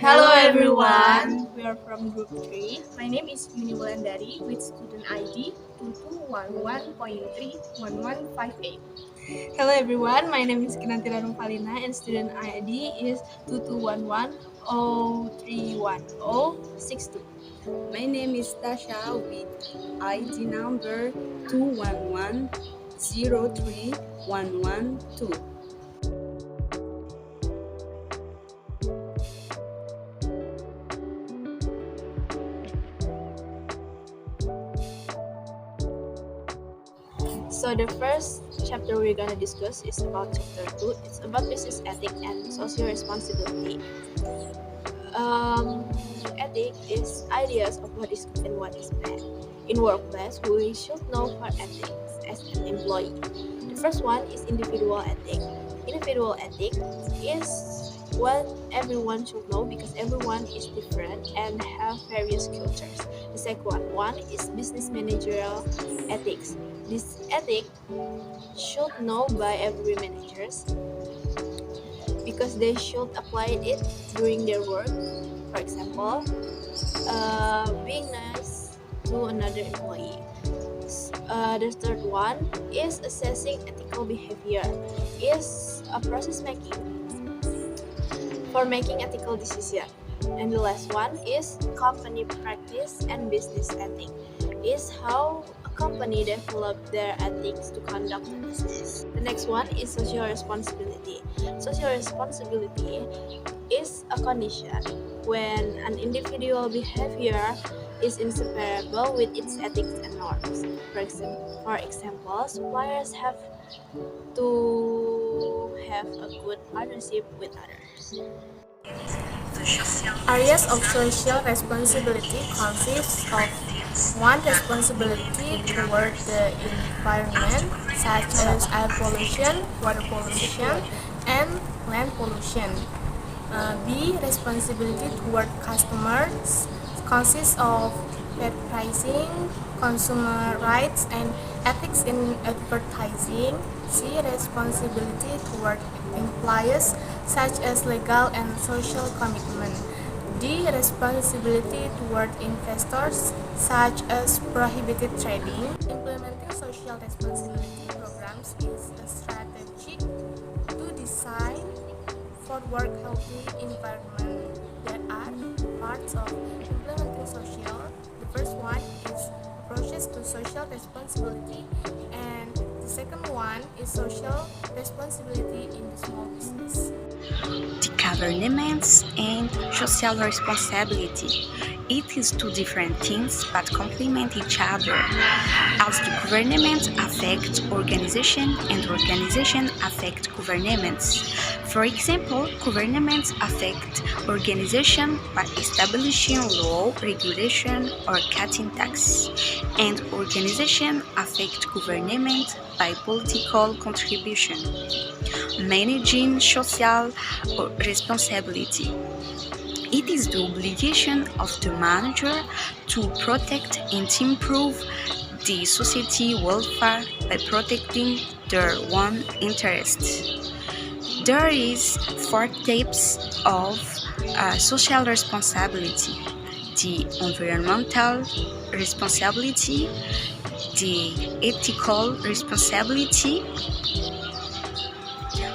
Hello everyone, we are from Group 3. My name is Yuni Wulandari with student ID 2211.31158. Hello everyone, my name is Kinanti Falina and student ID is 2211031062. My name is Natacha with ID number 211-03112. So the first chapter we're gonna discuss is about chapter 2. It's about business ethic and social responsibility. Ethic is ideas of what is good and what is bad. In workplace, we should know for ethics as an employee. The first one is individual ethic. Individual ethic is what everyone should know because everyone is different and have various cultures. The second one is business managerial ethics. This ethic should know by every managers because they should apply it during their work. For example, being nice to another employee. The third one is assessing ethical behavior. Is a process making for making ethical decision. And the last one is company practice and business ethic. Is how a company develop their ethics to conduct the business. The next one is social responsibility. Social responsibility is a condition when an individual behavior is inseparable with its ethics and norms. For example, suppliers have to have a good partnership with others. Areas of social responsibility consist of one responsibility toward the environment, such as air pollution, water pollution, and land pollution. B. Responsibility toward customers consists of fair pricing, consumer rights, and ethics in advertising. C. Responsibility toward employees, such as legal and social commitment. D. Responsibility toward investors, such as prohibited trading. Implementing social responsibility programs is a strategy to design for work healthy environment. There are parts of implementing social. The first one is approaches to social responsibility, and the second one is social responsibility in the small business. The governance and social responsibility. It is two different things but complement each other, as the government affects organization and organization affect governments. For example, governments affect organization by establishing law, regulation, or cutting tax, and organization affect government by political contribution. Managing social responsibility. It is the obligation of the manager to protect and improve the society welfare by protecting their own interests. There is four types of social responsibility: the environmental responsibility, the ethical responsibility,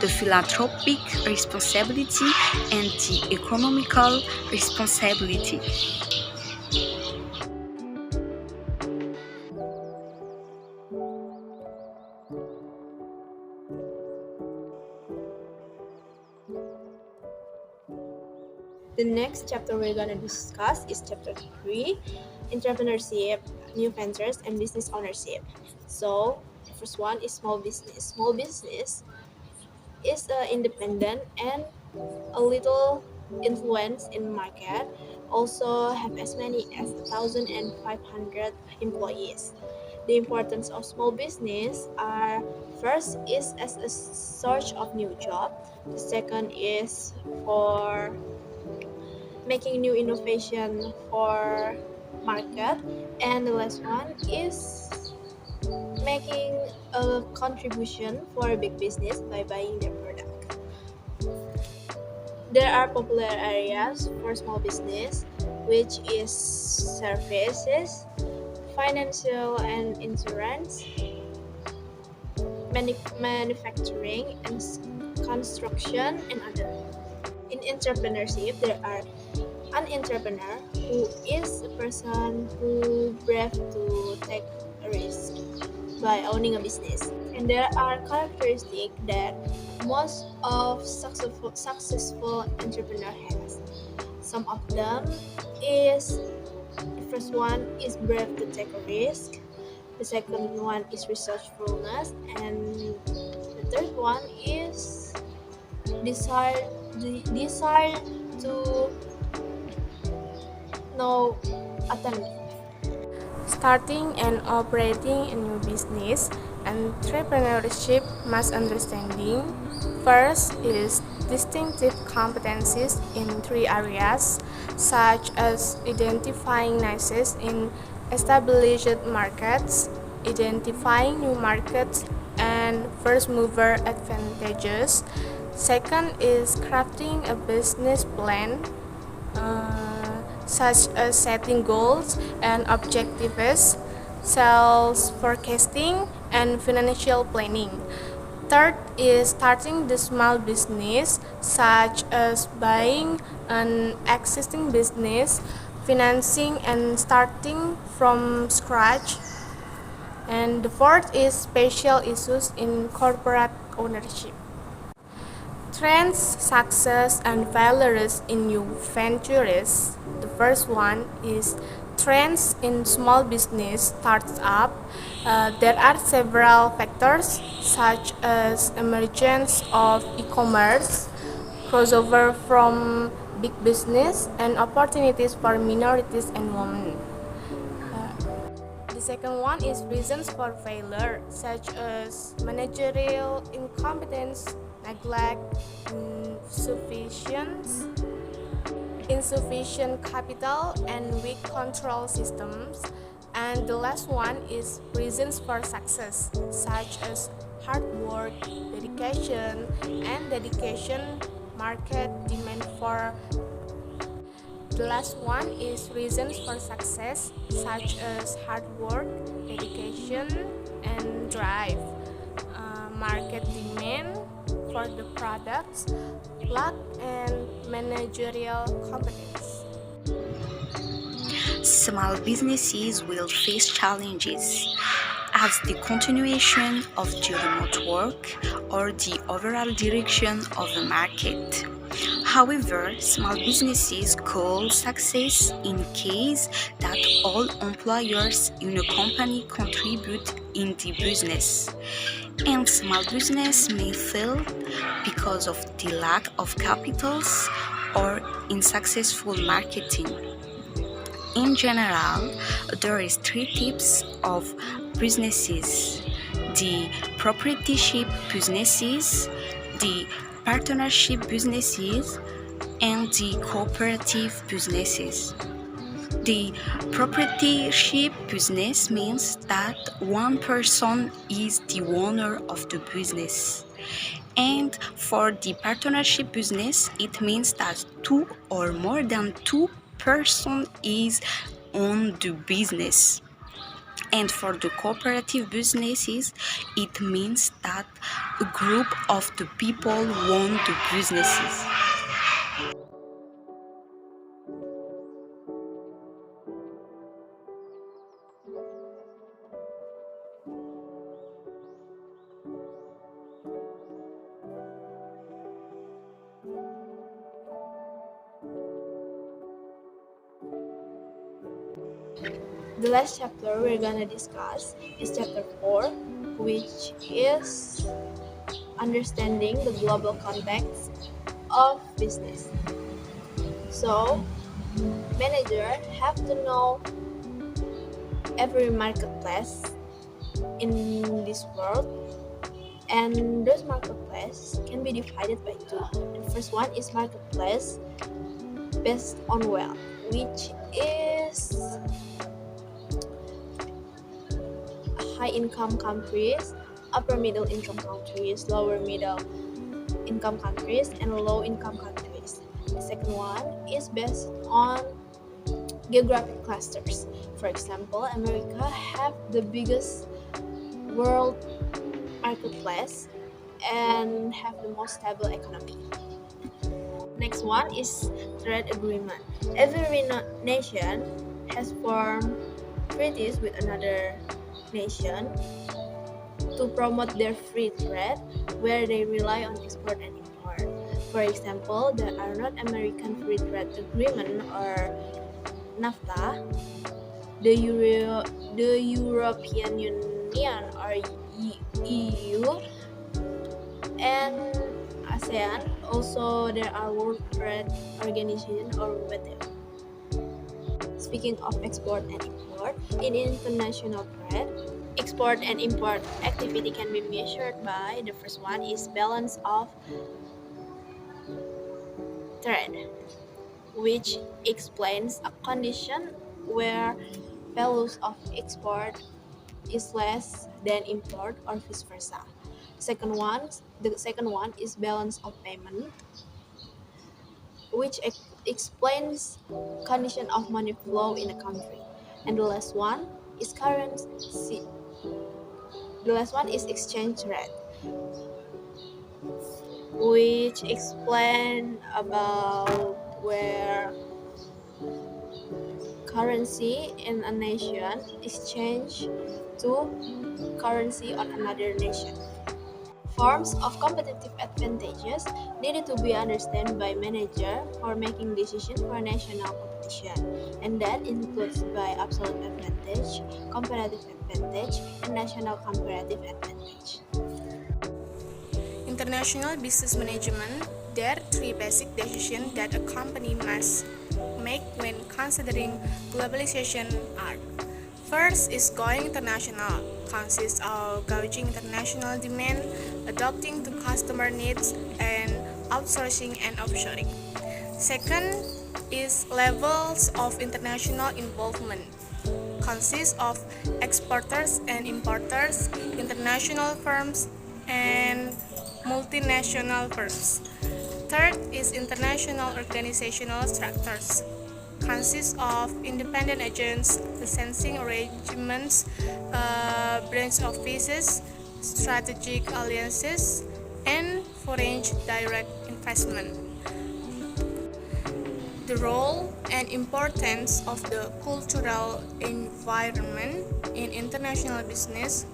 the philanthropic responsibility, and the economical responsibility. The next chapter we're gonna discuss is chapter 3, entrepreneurship, new ventures, and business ownership. So the first one is small business. Small business is independent and a little influence in market. Also have as many as 1,500 employees. The importance of small business are first is as a source of new job. The second is for making new innovation for market, and the last one is making a contribution for a big business by buying their product. There are popular areas for small business, which is services, financial and insurance, manufacturing, and construction, and other. In entrepreneurship, there are an entrepreneur who is a person who brave to take a risk by owning a business. And there are characteristics that most of successful entrepreneur has. Some of them is the first one is brave to take a risk. The second one is resourcefulness, and the third one is desire desire to know autonomy. Starting and operating a new business, entrepreneurship must understanding. First is distinctive competencies in three areas, such as identifying niches in established markets, identifying new markets, and first mover advantages. Second is crafting a business plan, such as setting goals and objectives, sales forecasting, and financial planning. Third is starting the small business, such as buying an existing business, financing and starting from scratch. And the fourth is special issues in corporate ownership. Trends, success, and failures in new ventures. The first one is trends in small business startup. There are several factors such as emergence of e-commerce, crossover from big business, and opportunities for minorities and women. The second one is reasons for failure, such as managerial incompetence, neglect, insufficient capital, and weak control systems. And the last one is reasons for success, such as hard work, dedication, market demand for. The last one is reasons for success, such as hard work, dedication, and drive, market demand for the products, luck, and managerial competence. Small businesses will face challenges as the continuation of the remote work or the overall direction of the market. However, small businesses could success in case that all employers in a company contribute in the business. And small business may fail because of the lack of capitals or unsuccessful marketing. In general, there is three types of businesses: the proprietorship businesses, the partnership businesses, and the cooperative businesses. The proprietorship business means that one person is the owner of the business. And for the partnership business, it means that two or more than two person is on the business. And for the cooperative businesses, it means that a group of the people own the businesses. The last chapter we're gonna discuss is chapter 4, which is understanding the global context of business. So, manager have to know every marketplace in this world, and those marketplaces can be divided by two. The first one is marketplace based on wealth, which is high income countries, upper middle income countries, lower middle income countries, and low income countries. The second one is based on geographic clusters. For example, America have the biggest world marketplace and have the most stable economy. Next one is trade agreement. Every nation has formed treaties with another nation to promote their free trade, where they rely on export and import. For example, the North American Free Trade Agreement or NAFTA, the European Union or EU, and ASEAN. Also, there are World Trade Organization or WTO. Speaking of export and import, in international trade, export and import activity can be measured by the first one is balance of trade, which explains a condition where values of export is less than import or vice versa. The second one is balance of payment, which explains condition of money flow in a country. And the last one is currency. The last one is exchange rate, which explain about where currency in a nation is changed to currency on another nation. Forms of competitive advantages needed to be understood by manager for making decisions for national competition, and that includes by absolute advantage, comparative advantage, and national comparative advantage. International business management, there are three basic decisions that a company must make when considering globalization are. First is going international, consists of gauging international demand, adapting to customer needs, and outsourcing and offshoring. Second is levels of international involvement, consists of exporters and importers, international firms, and multinational firms. Third is international organizational structures, consists of independent agents, licensing arrangements, branch offices, strategic alliances, and foreign direct investment. The role and importance of the cultural environment in international business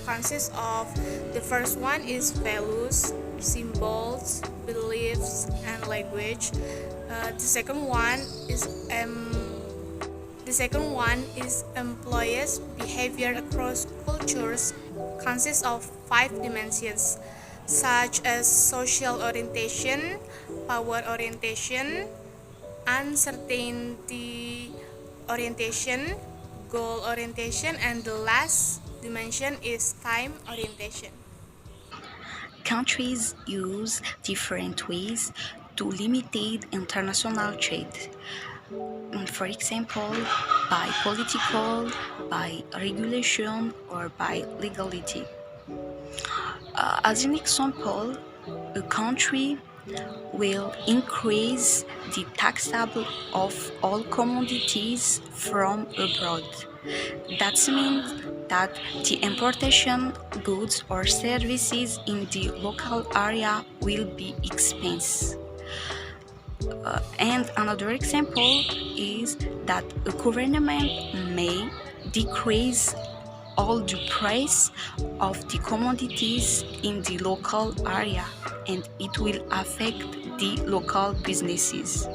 consists of the first one is values, symbols, beliefs, and language. The second one is employees' behavior across cultures, consists of 5 dimensions, such as social orientation, power orientation, uncertainty orientation, goal orientation, and the last dimension is time orientation. Countries use different ways to limit international trade. For example, by political, by regulation, or by legality. As an example, a country will increase the taxable of all commodities from abroad. That means that the importation goods or services in the local area will be expensive. And another example is that a government may decrease all the price of the commodities in the local area, and it will affect the local businesses.